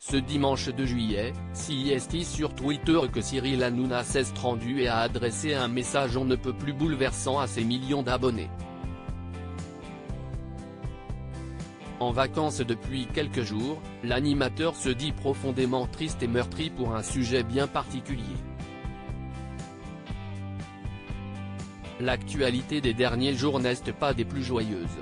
Ce dimanche 2 juillet, CIST sur Twitter que Cyril Hanouna s'est rendu et a adressé un message on ne peut plus bouleversant à ses millions d'abonnés. En vacances depuis quelques jours, l'animateur se dit profondément triste et meurtri pour un sujet bien particulier. L'actualité des derniers jours n'est pas des plus joyeuses.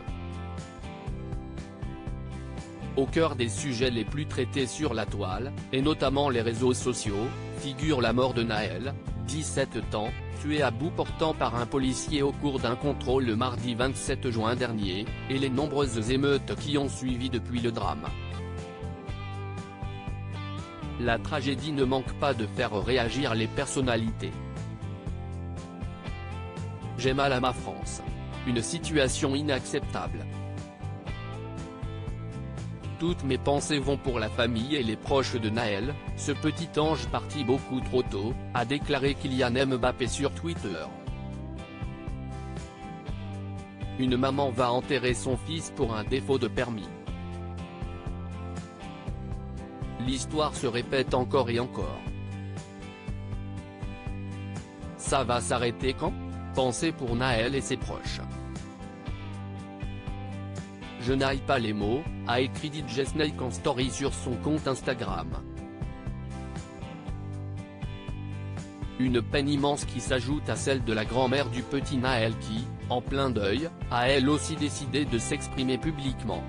Au cœur des sujets les plus traités sur la toile, et notamment les réseaux sociaux, figure la mort de Nahel, 17 ans, tué à bout portant par un policier au cours d'un contrôle le mardi 27 juin dernier, et les nombreuses émeutes qui ont suivi depuis le drame. La tragédie ne manque pas de faire réagir les personnalités. J'ai mal à ma France. Une situation inacceptable. Toutes mes pensées vont pour la famille et les proches de Nahel, ce petit ange parti beaucoup trop tôt, a déclaré Kylian Mbappé sur Twitter. Une maman va enterrer son fils pour un défaut de permis. L'histoire se répète encore et encore. Ça va s'arrêter quand ? Pensez pour Nahel et ses proches. Je n'aille pas les mots, a écrit DJ Snake en story sur son compte Instagram. Une peine immense qui s'ajoute à celle de la grand-mère du petit Nahel qui, en plein deuil, a elle aussi décidé de s'exprimer publiquement.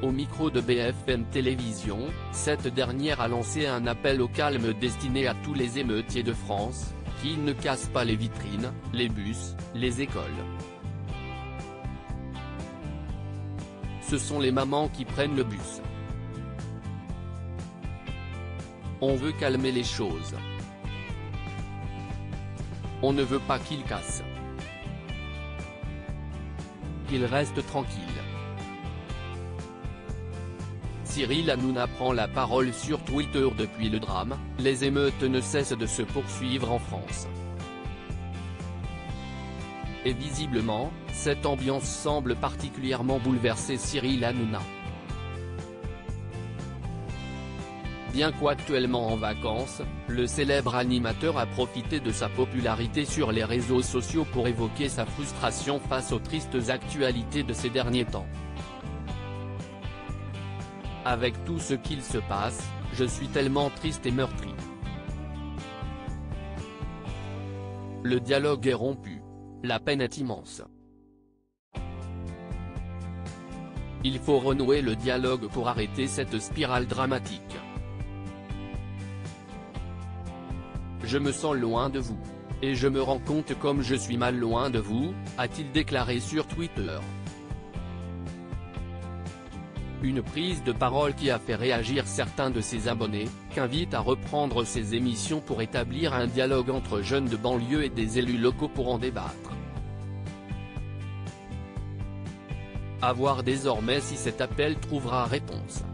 Au micro de BFM Télévision, cette dernière a lancé un appel au calme destiné à tous les émeutiers de France, qu'ils ne cassent pas les vitrines, les bus, les écoles. Ce sont les mamans qui prennent le bus. On veut calmer les choses. On ne veut pas qu'ils cassent. Qu'ils restent tranquilles. Cyril Hanouna prend la parole sur Twitter depuis le drame, les émeutes ne cessent de se poursuivre en France. Et visiblement, cette ambiance semble particulièrement bouleverser Cyril Hanouna. Bien qu'actuellement en vacances, le célèbre animateur a profité de sa popularité sur les réseaux sociaux pour évoquer sa frustration face aux tristes actualités de ces derniers temps. Avec tout ce qu'il se passe, je suis tellement triste et meurtri. Le dialogue est rompu. La peine est immense. Il faut renouer le dialogue pour arrêter cette spirale dramatique. Je me sens loin de vous. Et je me rends compte comme je suis mal loin de vous, a-t-il déclaré sur Twitter. Une prise de parole qui a fait réagir certains de ses abonnés, qu'invite à reprendre ses émissions pour établir un dialogue entre jeunes de banlieue et des élus locaux pour en débattre. À voir désormais si cet appel trouvera réponse.